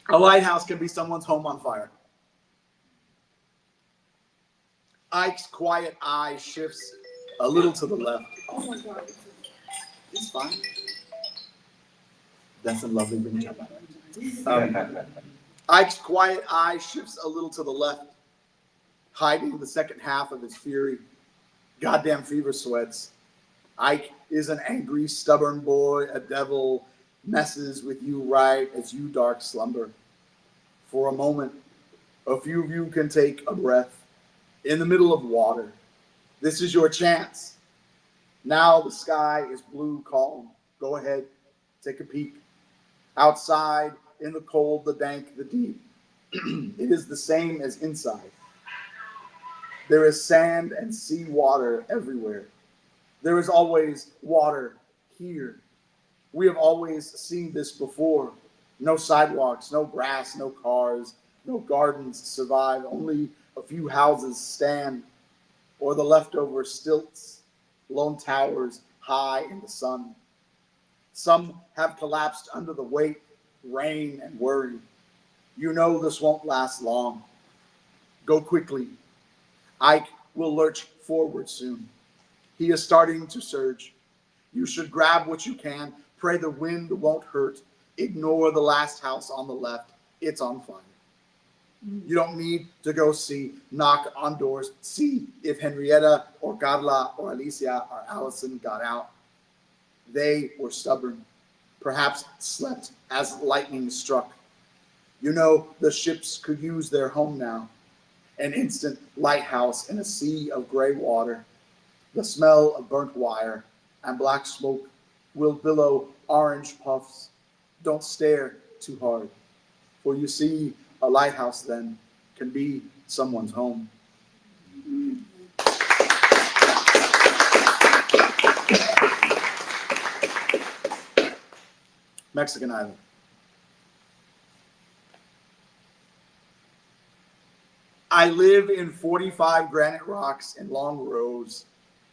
A lighthouse can be someone's home on fire. Ike's quiet eye shifts a little to the left. Oh my God. It's fine. That's a lovely ring. Ike's quiet eye shifts a little to the left, hiding the second half of his fury. Goddamn fever sweats. Ike is an angry, stubborn boy, a devil, messes with you right as you dark slumber. For a moment, a few of you can take a breath in the middle of water. This is your chance. Now the sky is blue calm. Go ahead, take a peek. Outside, in the cold, the dank, the deep, it is the same as inside. There is sand and sea water everywhere. There is always water here. We have always seen this before. No sidewalks, no grass, no cars, no gardens survive. Only a few houses stand, or the leftover stilts, lone towers high in the sun. Some have collapsed under the weight, rain, and worry. You know this won't last long. Go quickly. Ike will lurch forward soon. He is starting to surge. You should grab what you can. Pray the wind won't hurt. Ignore the last house on the left. It's on fire. You don't need to go see, knock on doors, see if Henrietta or Carla or Alicia or Allison got out. They were stubborn, perhaps slept as lightning struck. You know the ships could use their home now. An instant lighthouse in a sea of gray water. The smell of burnt wire and black smoke will billow orange puffs. Don't stare too hard, for you see, a lighthouse then can be someone's home. Mexican Island. I live in 45 granite rocks in long rows.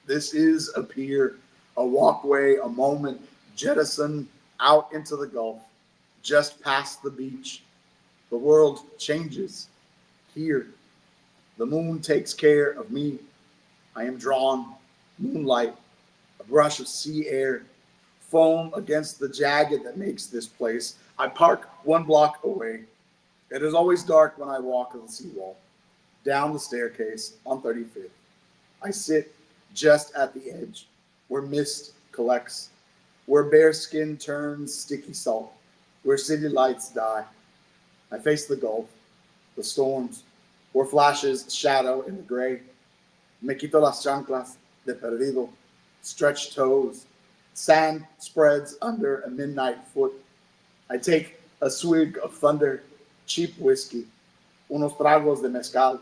This is a pier, a walkway, a moment, jettison out into the Gulf, just past the beach. The world changes here. The moon takes care of me. I am drawn, moonlight, a brush of sea air, foam against the jagged that makes this place. I park 1 block away. It is always dark when I walk on the seawall, down the staircase on 35th. I sit just at the edge, where mist collects, where bare skin turns sticky salt, where city lights die. I face the Gulf, the storms, or flashes shadow in the gray. Me quito las chanclas de perdido, stretched toes. Sand spreads under a midnight foot. I take a swig of thunder, cheap whiskey, unos tragos de mezcal.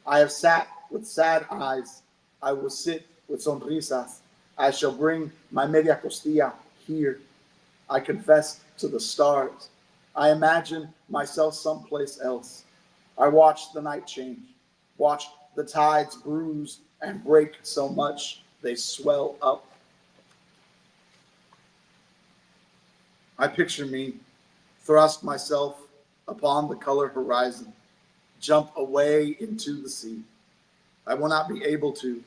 I have sat with sad eyes. I will sit with sonrisas. I shall bring my media costilla here. I confess to the stars. I imagine myself someplace else. I watch the night change, watch the tides bruise and break so much they swell up. I picture me, thrust myself upon the color horizon, jump away into the sea. I will not be able to.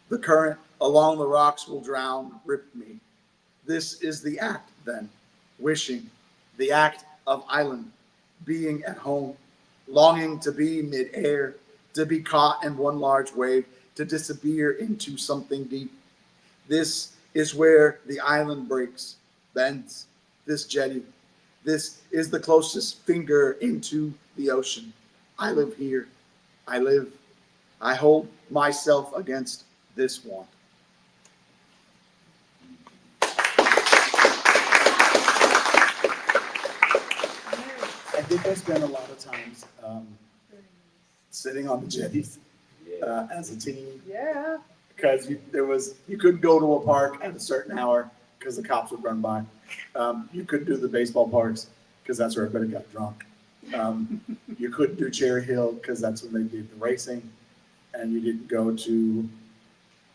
The current along the rocks will drown, rip me. This is the act, then, wishing, the act of island, being at home, longing to be mid-air, to be caught in one large wave, to disappear into something deep. This is where the island breaks, bends, this jetty. This is the closest finger into the ocean. I live here. I live. I hold myself against this want. I think I spent a lot of times sitting on the jetties as a teen. Yeah. Because you couldn't go to a park at a certain hour because the cops would run by. You couldn't do the baseball parks because that's where everybody got drunk. You couldn't do Cherry Hill because that's when they did the racing, and you didn't go to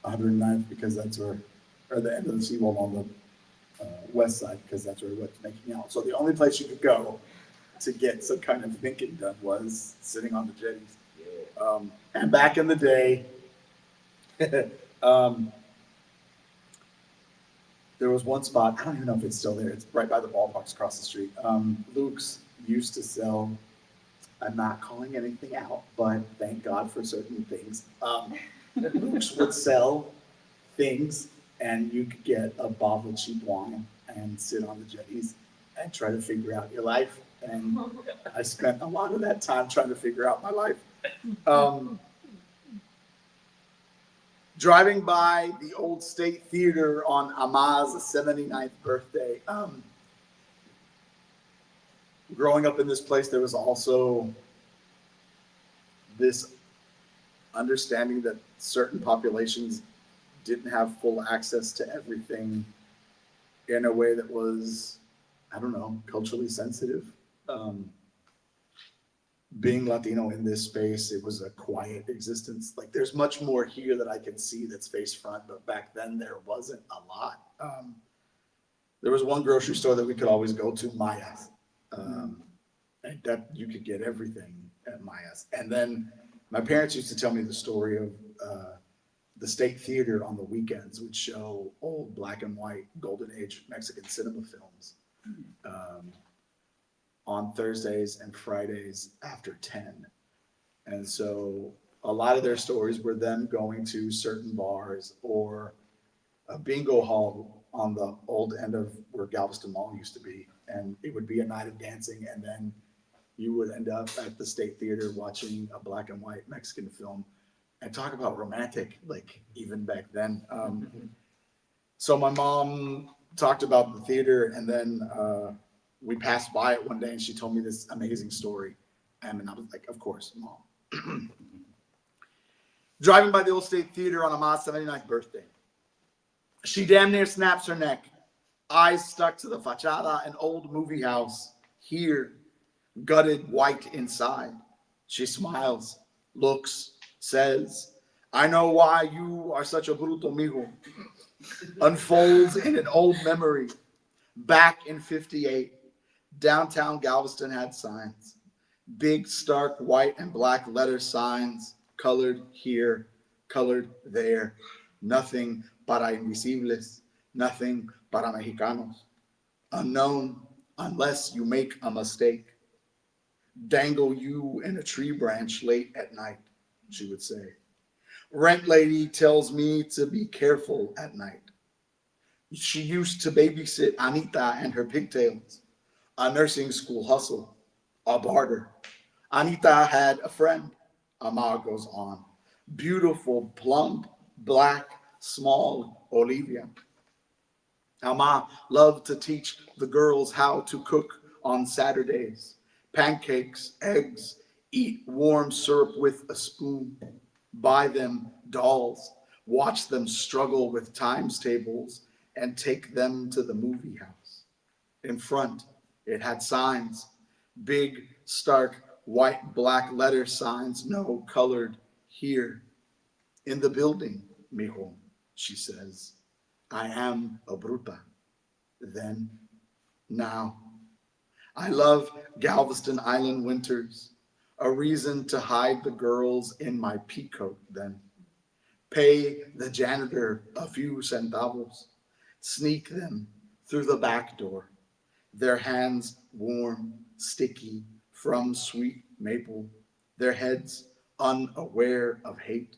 109th because that's where, or the end of the seawall on the west side because that's where everybody's making out. So the only place you could go to get some kind of thinking done was sitting on the jetties. And back in the day, there was one spot, I don't even know if it's still there, it's right by the ballparks across the street. Luke's used to sell, I'm not calling anything out, but thank God for certain things. Luke's would sell things and you could get a bottle of cheap wine and sit on the jetties and try to figure out your life. And I spent a lot of that time trying to figure out my life. Driving by the old State Theater on Ama's 79th birthday. Growing up in this place, there was also this understanding that certain populations didn't have full access to everything in a way that was, I don't know, culturally sensitive. Being Latino in this space, it was a quiet existence. Like there's much more here that I can see that's face front, but back then there wasn't a lot. There was one grocery store that we could always go to, Maya's. And that you could get everything at Maya's. And then my parents used to tell me the story of the State Theater on the weekends would show old black and white golden age Mexican cinema films. On Thursdays and Fridays after 10. And so a lot of their stories were them going to certain bars or a bingo hall on the old end of where Galveston Mall used to be. And it would be a night of dancing. And then you would end up at the State Theater watching a black and white Mexican film and talk about romantic, like even back then. So my mom talked about the theater and then, we passed by it one day and she told me this amazing story. And I was like, of course, Mom. Driving by the old State Theater on Ama's 79th birthday. She damn near snaps her neck. Eyes stuck to the fachada, an old movie house. Here, gutted white inside. She smiles, looks, says, I know why you are such a bruto, mijo. Unfolds in an old memory. Back in 58. Downtown Galveston had signs, big, stark white and black letter signs, colored here, colored there, nothing para invisibles, nothing para Mexicanos, unknown unless you make a mistake. Dangle you in a tree branch late at night, she would say. Rent lady tells me to be careful at night. She used to babysit Anita and her pigtails. A nursing school hustle, a barter. Anita had a friend, Amar goes on. Beautiful, plump, black, small Olivia. Amar loved to teach the girls how to cook on Saturdays. Pancakes, eggs, eat warm syrup with a spoon, buy them dolls, watch them struggle with times tables, and take them to the movie house. In front, it had signs, big, stark, white, black letter signs, no colored here. In the building, mijo, she says, I am a bruta. Then, now. I love Galveston Island winters, a reason to hide the girls in my peacoat then. Pay the janitor a few centavos, sneak them through the back door, their hands warm, sticky from sweet maple, their heads unaware of hate,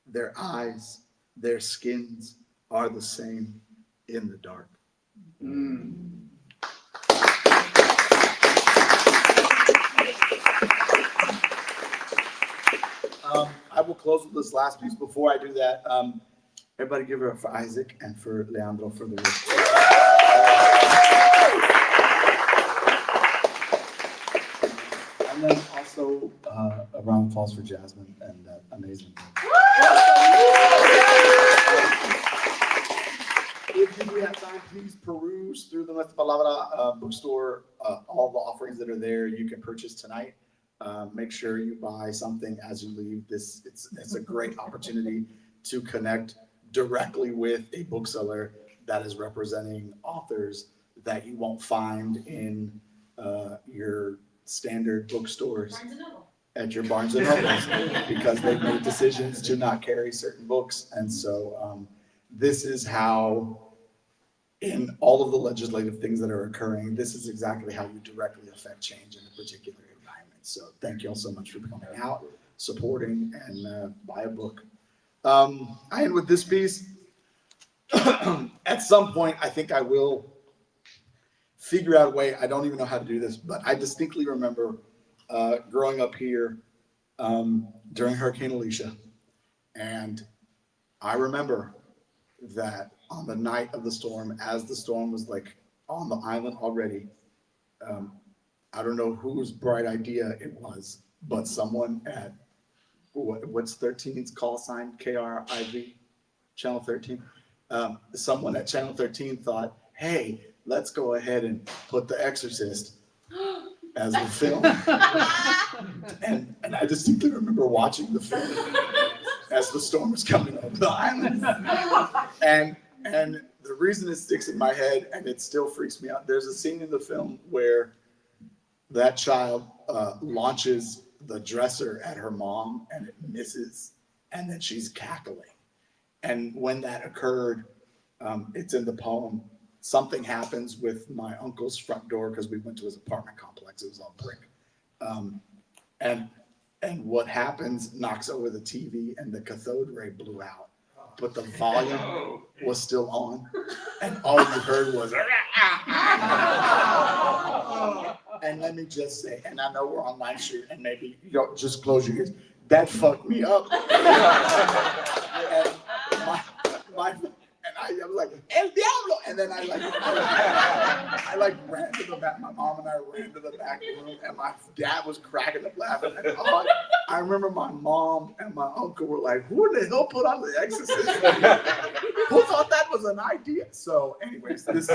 their eyes, their skins are the same in the dark. I will close with this last piece. Before I do that, everybody give it up for Isaac and for Leandro for the work. And then also a round of applause for Jasminne and that amazing work. If you do have time, please peruse through the Nuestra Palabra bookstore. All the offerings that are there you can purchase tonight. Make sure you buy something as you leave. It's a great opportunity to connect directly with a bookseller that is representing authors that you won't find in your standard bookstores at your Barnes and Nobles because they've made decisions to not carry certain books. And so this is how, in all of the legislative things that are occurring, this is exactly how you directly affect change in a particular environment. So thank you all so much for coming out, supporting, and buy a book. I end with this piece. At some point, I think I will figure out a way. I don't even know how to do this, but I distinctly remember growing up here during Hurricane Alicia. And I remember that on the night of the storm, as the storm was like on the island already, I don't know whose bright idea it was, but someone at what's 13's call sign, KRIV, Channel 13. Someone at Channel 13 thought, hey, let's go ahead and put The Exorcist as the film. and I distinctly remember watching the film as the storm was coming over the island. And the reason it sticks in my head, and it still freaks me out, there's a scene in the film where that child launches the dresser at her mom and it misses, and then she's cackling. And when that occurred, it's in the poem, something happens with my uncle's front door because we went to his apartment complex. It was all brick. And what happens knocks over the TV and the cathode ray blew out, but the volume was still on. And all you heard was, and let me just say, and I know we're on live stream and maybe you don't just close your ears. That fucked me up. And I was like, El Diablo! And then I ran to the back. My mom and I ran to the back room, and my dad was cracking up laughing. And I remember my mom and my uncle were like, who the hell put on The Exorcist? Who thought that was an idea? So anyways, this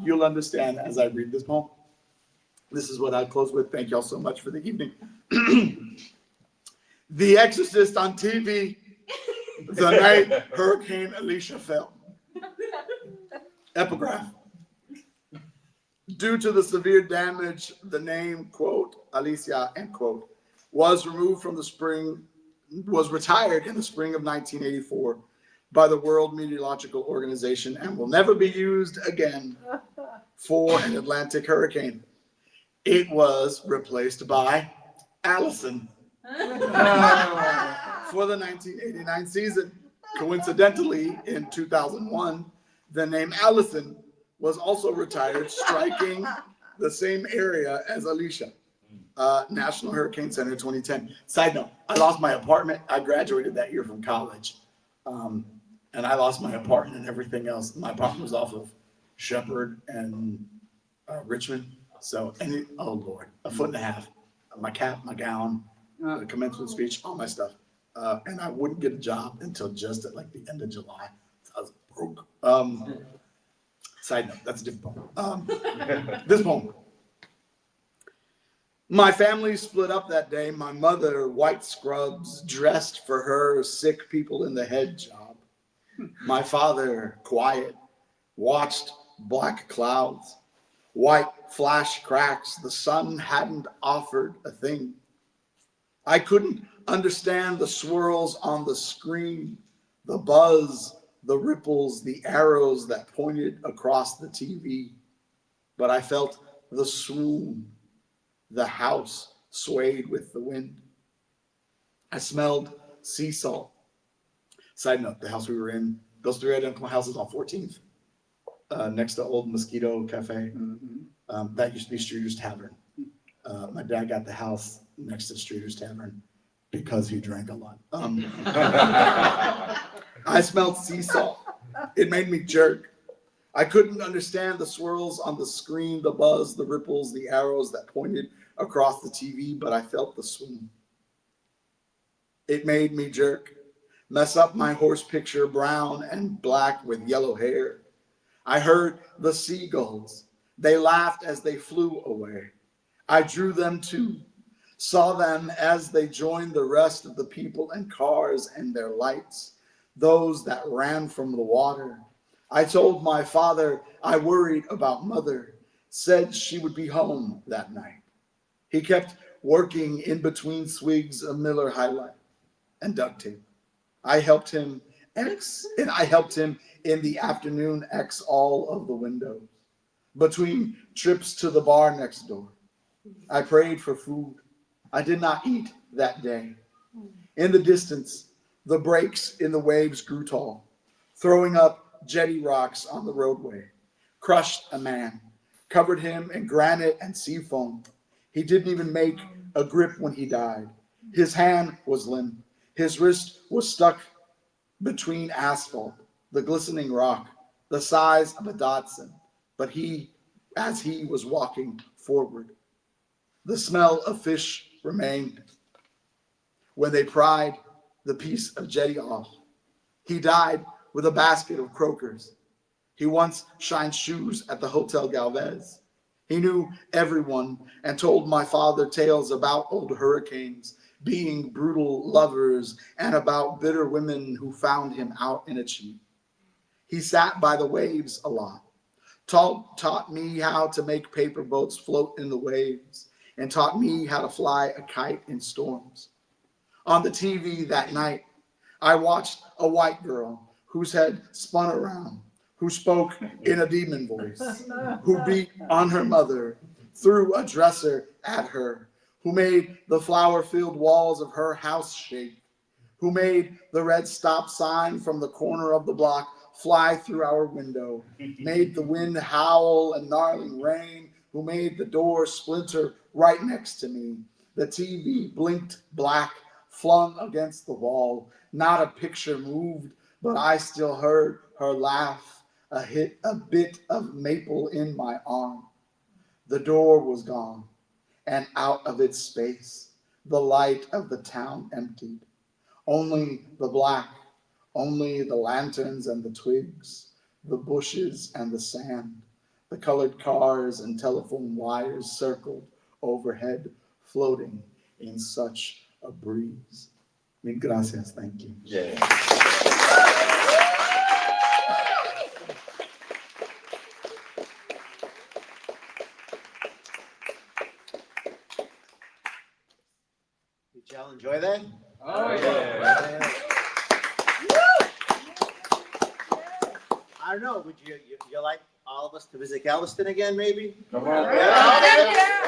you'll understand as I read this poem. This is what I close with. Thank y'all so much for the evening. The Exorcist on TV. The night Hurricane Alicia fell. Epigraph. Due to the severe damage, the name, quote, Alicia, end quote, was retired in the spring of 1984 by the World Meteorological Organization and will never be used again for an Atlantic hurricane. It was replaced by Allison. For the 1989 season. Coincidentally, in 2001, the name Allison was also retired, striking the same area as Alicia. National Hurricane Center 2010. Side note, I lost my apartment. I graduated that year from college. And I lost my apartment and everything else. My apartment was off of Shepherd and Richmond. So, oh Lord, a foot and a half. My cap, my gown, the commencement speech, all my stuff. And I wouldn't get a job until just at like the end of July. So I was broke. Side note, that's a different poem. This poem. My family split up that day. My mother, white scrubs, dressed for her sick people in the head job. My father, quiet, watched black clouds, white flash cracks. The sun hadn't offered a thing. I couldn't understand the swirls on the screen, the buzz, the ripples, the arrows that pointed across the TV. But I felt the swoon. The house swayed with the wind. I smelled sea salt. Side note, the house we were in, those three identical houses on 14th, next to Old Mosquito Cafe. That used to be Streeter's Tavern. My dad got the house next to Streeter's Tavern because he drank a lot. I smelled sea salt. It made me jerk. I couldn't understand the swirls on the screen, the buzz, the ripples, the arrows that pointed across the TV, but I felt the swoon. It made me jerk, mess up my horse picture, brown and black with yellow hair. I heard the seagulls. They laughed as they flew away. I drew them too, saw them as they joined the rest of the people and cars and their lights, those that ran from the water. I told my father I worried about mother, said she would be home that night. He kept working in between swigs of Miller High Life and duct tape. I helped him in the afternoon X all of the windows. Between trips to the bar next door, I prayed for food. I did not eat that day. In the distance, the breaks in the waves grew tall, throwing up jetty rocks on the roadway. Crushed a man, covered him in granite and sea foam. He didn't even make a grip when he died. His hand was limp. His wrist was stuck between asphalt, the glistening rock, the size of a Dotson. But as he was walking forward, the smell of fish remained. When they pried the piece of jetty off, he died with a basket of croakers. He once shined shoes at the Hotel Galvez. He knew everyone and told my father tales about old hurricanes, being brutal lovers, and about bitter women who found him out in a cheat. He sat by the waves a lot, taught me how to make paper boats float in the waves, and taught me how to fly a kite in storms. On the TV that night, I watched a white girl whose head spun around, who spoke in a demon voice, who beat on her mother, threw a dresser at her, who made the flower-filled walls of her house shake, who made the red stop sign from the corner of the block fly through our window, made the wind howl and gnarling rain, who made the door splinter right next to me. The TV blinked black, flung against the wall. Not a picture moved, but I still heard her laugh, a bit of maple in my arm. The door was gone, and out of its space, the light of the town emptied. Only the black, only the lanterns and the twigs, the bushes and the sand, the colored cars and telephone wires circled overhead, floating in such a breeze. Mil gracias, thank you. Yeah. Did y'all enjoy that? Oh, yeah. I don't know. Would you like all of us to visit Galveston again, maybe? Come Yeah. on. Okay.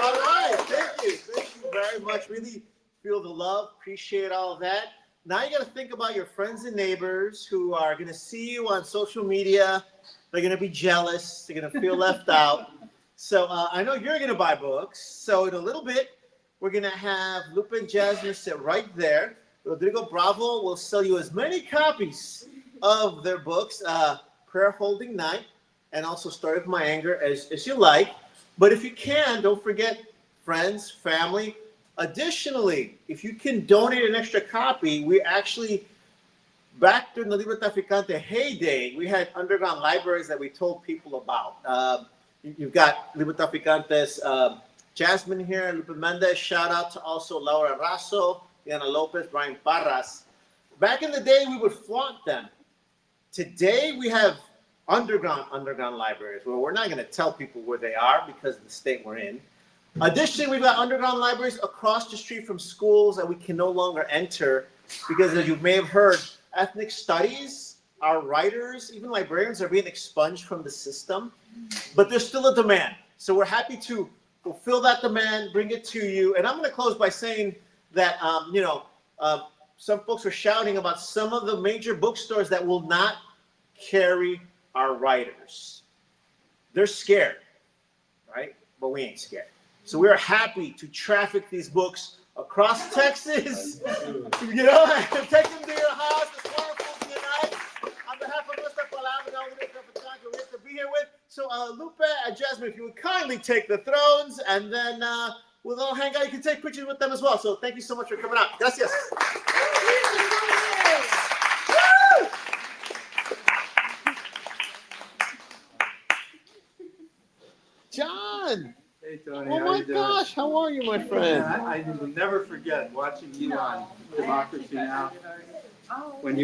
All right. Thank you. Thank you very much. Really feel the love. Appreciate all of that. Now you got to think about your friends and neighbors who are going to see you on social media. They're going to be jealous. They're going to feel left out. So I know you're going to buy books. So in a little bit, we're going to have Lupe and Jasminne sit right there. Rodrigo Bravo will sell you as many copies of their books, Prayer Holding Night, and also Story of My Anger, as you like. But if you can, don't forget friends, family. Additionally, if you can donate an extra copy, we actually, back during the Libro Traficante heyday, we had underground libraries that we told people about. You've got Libro Traficante's Jasminne here, Lupe Mendez. Shout out to also Laura Raso, Diana Lopez, Brian Parras. Back in the day, we would flaunt them. Today, we have underground libraries where we're not going to tell people where they are because of the state we're in. Additionally, we've got underground libraries across the street from schools that we can no longer enter because, as you may have heard, ethnic studies, our writers, even librarians are being expunged from the system, but there's still a demand. So we're happy to fulfill that demand, bring it to you. And I'm going to close by saying that, some folks are shouting about some of the major bookstores that will not carry our writers. They're scared, right? But we ain't scared. So we are happy to traffic these books across Texas, and take them to your house. It's wonderful tonight. On behalf of Nuestra Palabra, we're great to be here with. So Lupe and Jasminne, if you would kindly take the thrones, and then we'll all hang out. You can take pictures with them as well. So thank you so much for coming out. Gracias. John! Hey, Tony. Oh how my you doing? gosh, how are you, my Man, friend? I will never forget watching you on Democracy Now! When you